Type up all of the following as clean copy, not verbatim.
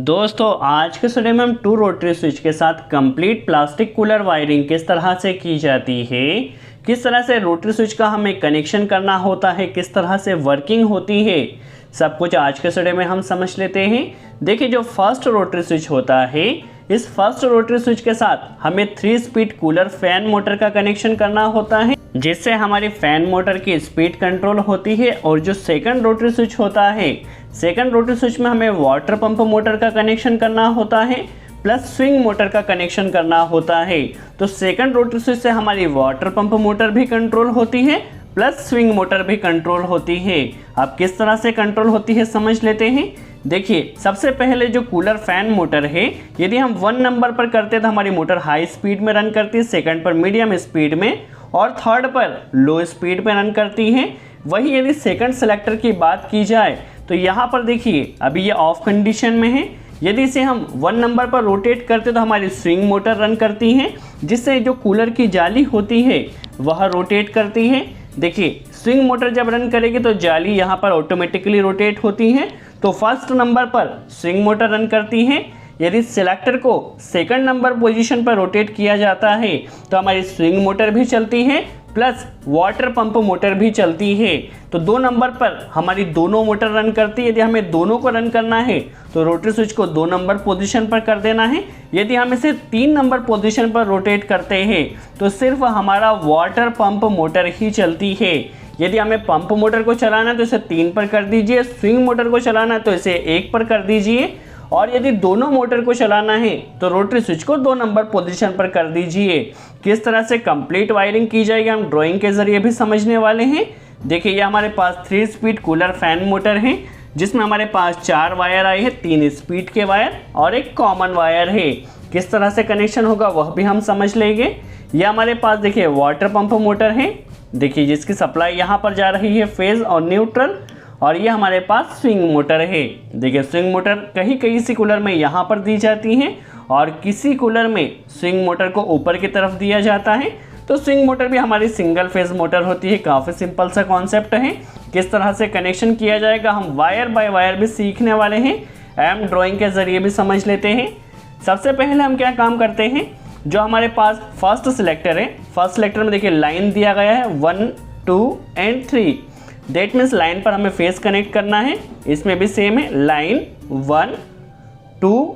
दोस्तों आज के स्टूडियो में हम 2 रोटरी स्विच के साथ कंप्लीट प्लास्टिक कूलर वायरिंग किस तरह से की जाती है, किस तरह से रोटरी स्विच का हमें कनेक्शन करना होता है, किस तरह से वर्किंग होती है, सब कुछ आज के स्टूडियो में हम समझ लेते हैं। देखिए जो फर्स्ट रोटरी स्विच होता है, इस फर्स्ट रोटरी स्विच के साथ हमें 3 स्पीड कूलर फैन मोटर का कनेक्शन करना होता है, जिससे हमारी फैन मोटर की स्पीड कंट्रोल होती है। और जो सेकंड रोटरी स्विच होता है, सेकंड रोटरी स्विच में हमें वाटर पंप मोटर का कनेक्शन करना होता है प्लस स्विंग मोटर का कनेक्शन करना होता है। तो सेकंड रोटरी स्विच से हमारी वाटर पंप मोटर भी कंट्रोल होती है प्लस स्विंग मोटर भी कंट्रोल होती है। अब किस तरह से कंट्रोल होती है समझ लेते हैं। देखिए सबसे पहले जो कूलर फैन मोटर है, यदि हम 1 नंबर पर करते तो हमारी मोटर हाई स्पीड में रन करती है, सेकंड पर मीडियम स्पीड में और थर्ड पर लो स्पीड में रन करती है। वही यदि सेकंड सेलेक्टर की बात की जाए तो यहाँ पर देखिए अभी ये ऑफ कंडीशन में है। यदि इसे हम 1 नंबर पर रोटेट करते तो हमारी स्विंग मोटर रन करती है, जिससे जो कूलर की जाली होती है वह रोटेट करती है। देखिए स्विंग मोटर जब रन करेगी तो जाली यहाँ पर ऑटोमेटिकली रोटेट होती है, तो फर्स्ट नंबर पर स्विंग मोटर रन करती है। यदि सेलेक्टर को सेकंड नंबर पोजीशन पर रोटेट किया जाता है तो हमारी स्विंग मोटर भी चलती है प्लस वाटर पंप मोटर भी चलती है। तो 2 नंबर पर हमारी दोनों मोटर रन करती है। यदि हमें दोनों को रन करना है तो रोटरी स्विच को 2 नंबर पोजीशन पर कर देना है। यदि हम इसे 3 नंबर पोजीशन पर रोटेट करते हैं तो सिर्फ हमारा वाटर पंप मोटर ही चलती है। यदि हमें पंप मोटर को चलाना है तो इसे 3 पर कर दीजिए, स्विंग मोटर को चलाना है तो इसे 1 पर कर दीजिए, और यदि दोनों मोटर को चलाना है तो रोटरी स्विच को 2 नंबर पोजीशन पर कर दीजिए। किस तरह से कंप्लीट वायरिंग की जाएगी हम ड्राइंग के जरिए भी समझने वाले हैं। देखिए ये हमारे पास 3 स्पीड कूलर फैन मोटर है, जिसमें हमारे पास 4 वायर आए हैं, 3 स्पीड के वायर और एक कॉमन वायर है। किस तरह से कनेक्शन होगा वह भी हम समझ लेंगे। यह हमारे पास देखिए वाटर पंप मोटर है, देखिए जिसकी सप्लाई यहाँ पर जा रही है फेज और न्यूट्रल, और ये हमारे पास स्विंग मोटर है। देखिए स्विंग मोटर कहीं किसी कूलर में यहाँ पर दी जाती है और किसी कूलर में स्विंग मोटर को ऊपर की तरफ दिया जाता है। तो स्विंग मोटर भी हमारी सिंगल फेज मोटर होती है। काफ़ी सिंपल सा कॉन्सेप्ट है। किस तरह से कनेक्शन किया जाएगा हम वायर बाय वायर भी सीखने वाले हैं, एम ड्राइंग के ज़रिए भी समझ लेते हैं। सबसे पहले हम क्या काम करते हैं, जो हमारे पास फर्स्ट सिलेक्टर है, फर्स्ट सिलेक्टर में देखिए लाइन दिया गया है 1 2 एंड 3। दैट मीन्स लाइन पर हमें फेस कनेक्ट करना है। इसमें भी सेम है, लाइन 1 2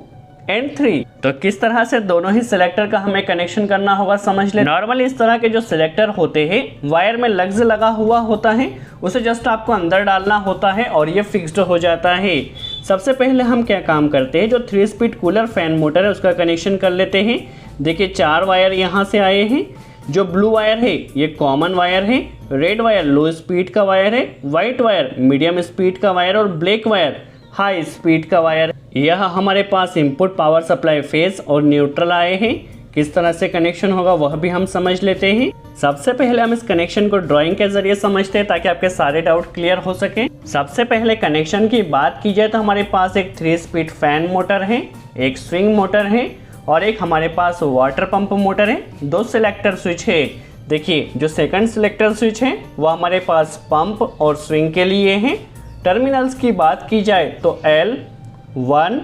एंड 3। तो किस तरह से दोनों ही सिलेक्टर का हमें कनेक्शन करना होगा समझ ले। नॉर्मली इस तरह के जो सिलेक्टर होते हैं वायर में लग्स लगा हुआ होता है, उसे जस्ट आपको अंदर डालना होता है और ये फिक्स्ड हो जाता है। सबसे पहले हम क्या काम करते हैं, जो 3 स्पीड कूलर फैन मोटर है उसका कनेक्शन कर लेते हैं। देखिए 4 वायर यहाँ से आए हैं। जो ब्लू वायर है ये कॉमन वायर है, रेड वायर लो स्पीड का वायर है, वाइट वायर मीडियम स्पीड का वायर और ब्लैक वायर हाई स्पीड का वायर। यह हमारे पास इनपुट पावर सप्लाई फेज और न्यूट्रल आए हैं। किस तरह से कनेक्शन होगा वह भी हम समझ लेते हैं। सबसे पहले हम इस कनेक्शन को ड्राइंग के जरिए समझते हैं ताकि आपके सारे डाउट क्लियर हो सके। सबसे पहले कनेक्शन की बात की जाए तो हमारे पास एक 3 स्पीड फैन मोटर है, एक स्विंग मोटर है और एक हमारे पास वाटर पंप मोटर है। 2 सिलेक्टर स्विच है। देखिए जो सेकंड सिलेक्टर स्विच है वो हमारे पास पंप और स्विंग के लिए हैं। टर्मिनल्स की बात की जाए तो L 1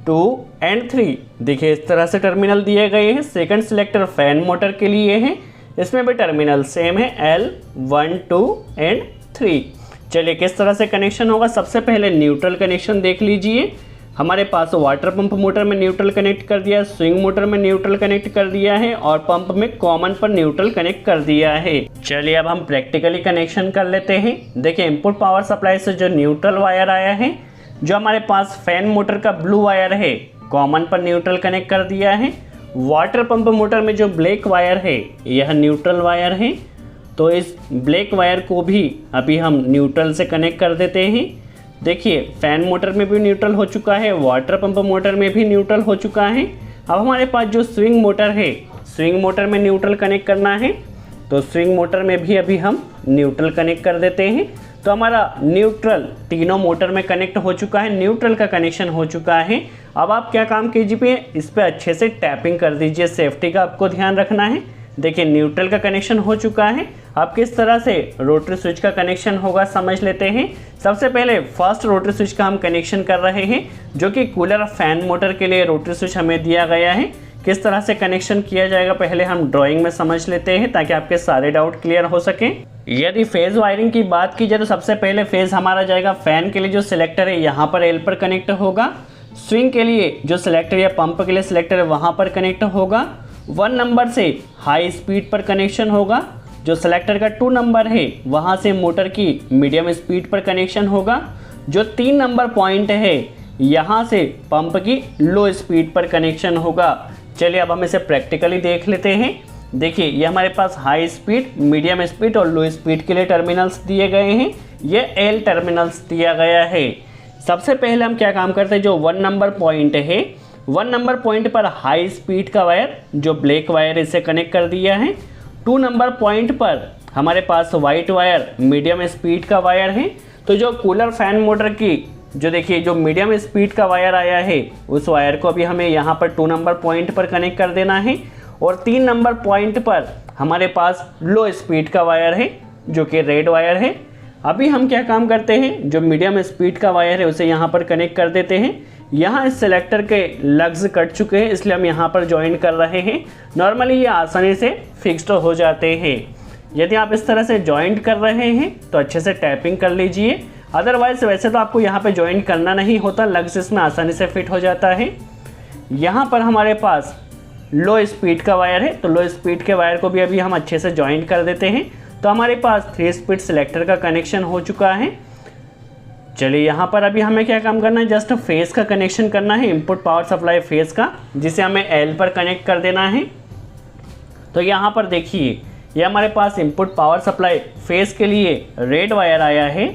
2 एंड 3। देखिए इस तरह से टर्मिनल दिए गए हैं। सेकंड सिलेक्टर फैन मोटर के लिए है, इसमें भी टर्मिनल सेम है, L 1 2 एंड 3। चलिए किस तरह से कनेक्शन होगा, सबसे पहले न्यूट्रल कनेक्शन देख लीजिए। हमारे पास वाटर पंप मोटर में न्यूट्रल कनेक्ट कर दिया है, स्विंग मोटर में न्यूट्रल कनेक्ट कर दिया है और पंप में कॉमन पर न्यूट्रल कनेक्ट कर दिया है। चलिए अब हम प्रैक्टिकली कनेक्शन कर लेते हैं। देखिए इनपुट पावर सप्लाई से जो न्यूट्रल वायर आया है, जो हमारे पास फैन मोटर का ब्लू वायर है कॉमन पर न्यूट्रल कनेक्ट कर दिया है। वाटर पंप मोटर में जो ब्लैक वायर है यह न्यूट्रल वायर है, तो इस ब्लैक वायर को भी अभी हम न्यूट्रल से कनेक्ट कर देते हैं। देखिए फैन मोटर में भी न्यूट्रल हो चुका है, वाटर पंप मोटर में भी न्यूट्रल हो चुका है। अब हमारे पास जो स्विंग मोटर है, स्विंग मोटर में न्यूट्रल कनेक्ट करना है, तो स्विंग मोटर में भी अभी हम न्यूट्रल कनेक्ट कर देते हैं। तो हमारा न्यूट्रल तीनों मोटर में कनेक्ट हो चुका है, न्यूट्रल का कनेक्शन हो चुका है। अब आप क्या काम कीजिए, इस पर अच्छे से टैपिंग कर दीजिए। सेफ्टी का आपको ध्यान रखना है। देखिए न्यूट्रल का कनेक्शन हो चुका है। अब किस तरह से रोटरी स्विच का कनेक्शन होगा समझ लेते हैं। सबसे पहले फर्स्ट रोटरी स्विच का हम कनेक्शन कर रहे हैं, जो कि कूलर फैन मोटर के लिए रोटरी स्विच हमें दिया गया है। किस तरह से कनेक्शन किया जाएगा पहले हम ड्राइंग में समझ लेते हैं, ताकि आपके सारे डाउट क्लियर हो सकें। यदि फेज़ वायरिंग की बात की जाए तो सबसे पहले फेज़ हमारा जाएगा फैन के लिए जो सिलेक्टर है यहाँ पर एल पर कनेक्ट होगा। स्विंग के लिए जो सिलेक्टर या पंप के लिए सिलेक्टर है वहाँ पर कनेक्ट होगा। 1 नंबर से हाई स्पीड पर कनेक्शन होगा। जो सिलेक्टर का 2 नंबर है वहाँ से मोटर की मीडियम स्पीड पर कनेक्शन होगा। जो 3 नंबर पॉइंट है यहाँ से पंप की लो स्पीड पर कनेक्शन होगा। चलिए अब हम इसे प्रैक्टिकली देख लेते हैं। देखिए ये हमारे पास हाई स्पीड, मीडियम स्पीड और लो स्पीड के लिए टर्मिनल्स दिए गए हैं। ये एल टर्मिनल्स दिया गया है। सबसे पहले हम क्या काम करते हैं, जो 1 नंबर पॉइंट है 1 नंबर पॉइंट पर हाई स्पीड का वायर जो ब्लैक वायर इसे कनेक्ट कर दिया है। 2 नंबर पॉइंट पर हमारे पास वाइट वायर मीडियम स्पीड का वायर है। तो जो कूलर फैन मोटर की जो देखिए जो मीडियम स्पीड का वायर आया है उस वायर को अभी हमें यहाँ पर 2 नंबर पॉइंट पर कनेक्ट कर देना है। और 3 नंबर पॉइंट पर हमारे पास लो स्पीड का वायर है जो कि रेड वायर है। अभी हम क्या काम करते हैं, जो मीडियम स्पीड का वायर है उसे यहाँ पर कनेक्ट कर देते हैं। यहाँ इस सेलेक्टर के लग्स कट चुके हैं इसलिए हम यहाँ पर ज्वाइन कर रहे हैं। नॉर्मली ये आसानी से फिक्स्ड हो जाते हैं। यदि आप इस तरह से ज्वाइंट कर रहे हैं तो अच्छे से टैपिंग कर लीजिए, अदरवाइज वैसे तो आपको यहाँ पे ज्वाइंट करना नहीं होता, लग्स इसमें आसानी से फिट हो जाता है। यहाँ पर हमारे पास लो स्पीड का वायर है, तो लो स्पीड के वायर को भी अभी हम अच्छे से ज्वाइंट कर देते हैं। तो हमारे पास 3 स्पीड सिलेक्टर का कनेक्शन हो चुका है। चलिए यहाँ पर अभी हमें क्या काम करना है, जस्ट फेज़ का कनेक्शन करना है, इनपुट पावर सप्लाई फेज़ का, जिसे हमें एल पर कनेक्ट कर देना है। तो यहाँ पर देखिए ये हमारे पास इनपुट पावर सप्लाई फेज़ के लिए रेड वायर आया है।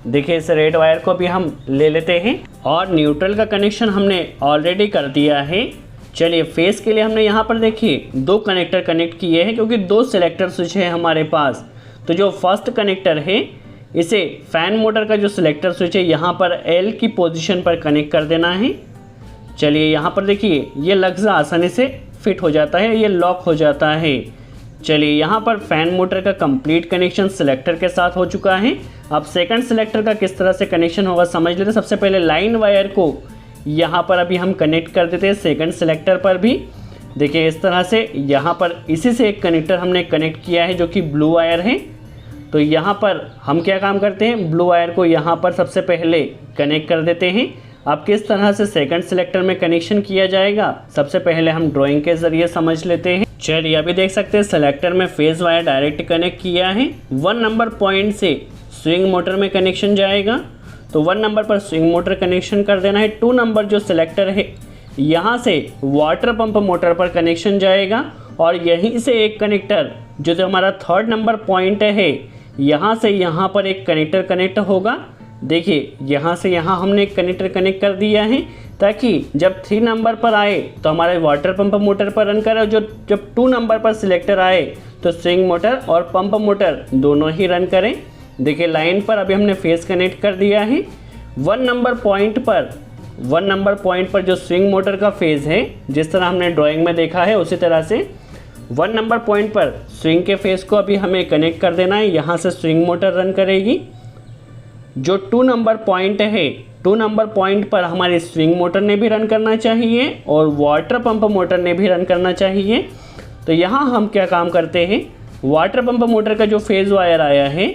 देखिए इस रेड वायर को भी हम ले लेते हैं और न्यूट्रल का कनेक्शन हमने ऑलरेडी कर दिया है। चलिए फेज़ के लिए हमने यहाँ पर देखिए 2 कनेक्टर कनेक्ट किए हैं, क्योंकि 2 सिलेक्टर स्विच है हमारे पास। तो जो फर्स्ट कनेक्टर है इसे फैन मोटर का जो सिलेक्टर स्विच है यहाँ पर एल की पोजीशन पर कनेक्ट कर देना है। चलिए यहाँ पर देखिए ये लग्स आसानी से फिट हो जाता है, ये लॉक हो जाता है। चलिए यहाँ पर फैन मोटर का कंप्लीट कनेक्शन सिलेक्टर के साथ हो चुका है। अब सेकंड सिलेक्टर का किस तरह से कनेक्शन होगा समझ लेते हैं। सबसे पहले लाइन वायर को यहाँ पर अभी हम कनेक्ट कर देते हैं सेकंड सिलेक्टर पर भी। देखिए इस तरह से यहाँ पर इसी से एक कनेक्टर हमने कनेक्ट किया है जो कि ब्लू वायर है। तो यहाँ पर हम क्या काम करते हैं, ब्लू वायर को यहाँ पर सबसे पहले कनेक्ट कर देते हैं। अब किस तरह से सेकंड सिलेक्टर में कनेक्शन किया जाएगा सबसे पहले हम ड्राइंग के ज़रिए समझ लेते हैं। चलिए अभी देख सकते हैं सिलेक्टर में फेज़ वायर डायरेक्ट कनेक्ट किया है। 1 नंबर पॉइंट से स्विंग मोटर में कनेक्शन जाएगा, तो 1 नंबर पर स्विंग मोटर कनेक्शन कर देना है। 2 नंबर जो सिलेक्टर है यहाँ से वाटर पंप मोटर पर कनेक्शन जाएगा और यहीं से एक कनेक्टर जो हमारा 3rd नंबर पॉइंट है यहाँ से यहाँ पर एक कनेक्टर कनेक्ट होगा। देखिए यहाँ से यहाँ हमने एक कनेक्टर कनेक्ट कर दिया है ताकि जब 3 नंबर पर आए तो हमारे वाटर पंप मोटर पर रन करे, और जब 2 नंबर पर सिलेक्टर आए तो स्विंग मोटर और पंप मोटर दोनों ही रन करें। देखिए लाइन पर अभी हमने फेस कनेक्ट कर दिया है। 1 नंबर पॉइंट पर जो स्विंग मोटर का फेज़ है जिस तरह हमने ड्राइंग में देखा है उसी तरह से 1 नंबर पॉइंट पर स्विंग के फेस को अभी हमें कनेक्ट कर देना है। यहाँ से स्विंग मोटर रन करेगी। जो 2 नंबर पॉइंट है 2 नंबर पॉइंट पर हमारी स्विंग मोटर ने भी रन करना चाहिए और वाटर पंप मोटर ने भी रन करना चाहिए। तो यहाँ हम क्या काम करते हैं, वाटर पंप मोटर का जो फेज़ वायर आया है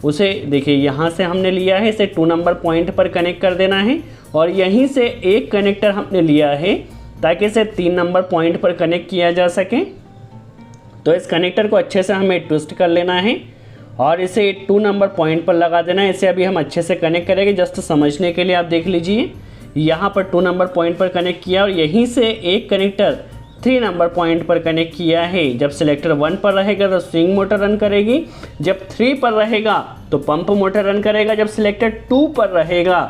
उसे देखिए यहाँ से हमने लिया है, इसे 2 नंबर पॉइंट पर कनेक्ट कर देना है और यहीं से एक कनेक्टर हमने लिया है ताकि इसे 3 नंबर पॉइंट पर कनेक्ट किया जा सके। तो इस कनेक्टर को अच्छे से हमें ट्विस्ट कर लेना है और इसे 2 नंबर पॉइंट पर लगा देना है। इसे अभी हम अच्छे से कनेक्ट करेंगे, जस्ट समझने के लिए आप देख लीजिए। यहाँ पर 2 नंबर पॉइंट पर कनेक्ट किया और यहीं से एक कनेक्टर 3 नंबर पॉइंट पर कनेक्ट किया है। जब सिलेक्टर 1 पर रहेगा तो स्विंग मोटर रन करेगी, जब 3 पर रहेगा तो पंप मोटर रन करेगा, जब सिलेक्टर 2 पर रहेगा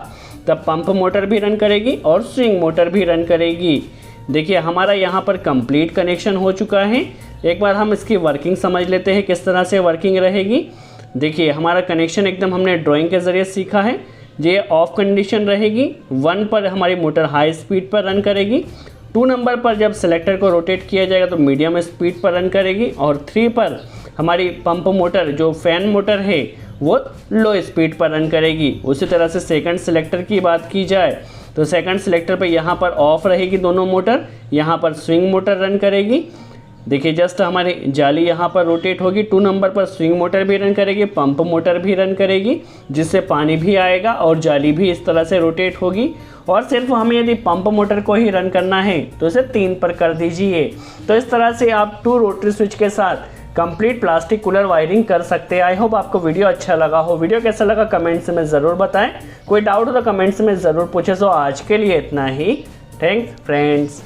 तब पंप मोटर भी रन करेगी और स्विंग मोटर भी रन करेगी। देखिए हमारा यहाँ पर कंप्लीट कनेक्शन हो चुका है। एक बार हम इसकी वर्किंग समझ लेते हैं किस तरह से वर्किंग रहेगी। देखिए हमारा कनेक्शन एकदम हमने ड्राइंग के ज़रिए सीखा है। ये ऑफ कंडीशन रहेगी, 1 पर हमारी मोटर हाई स्पीड पर रन करेगी 2 नंबर पर जब सिलेक्टर को रोटेट किया जाएगा तो मीडियम स्पीड पर रन करेगी, और 3 पर हमारी पंप मोटर जो फैन मोटर है वो लो स्पीड पर रन करेगी। उसी तरह से सेकंड सिलेक्टर की बात की जाए तो सेकंड सिलेक्टर पे यहाँ पर ऑफ रहेगी दोनों मोटर, यहाँ पर स्विंग मोटर रन करेगी। देखिए जस्ट हमारी जाली यहाँ पर रोटेट होगी। 2 नंबर पर स्विंग मोटर भी रन करेगी, पंप मोटर भी रन करेगी, जिससे पानी भी आएगा और जाली भी इस तरह से रोटेट होगी। और सिर्फ हमें यदि पंप मोटर को ही रन करना है तो इसे 3 पर कर दीजिए। तो इस तरह से आप 2 रोटरी स्विच के साथ कंप्लीट प्लास्टिक कूलर वायरिंग कर सकते हैं। आई होप आपको वीडियो अच्छा लगा हो। वीडियो कैसा लगा कमेंट्स में ज़रूर बताएं। कोई डाउट हो तो कमेंट्स में ज़रूर पूछें। सो आज के लिए इतना ही। Thanks friends.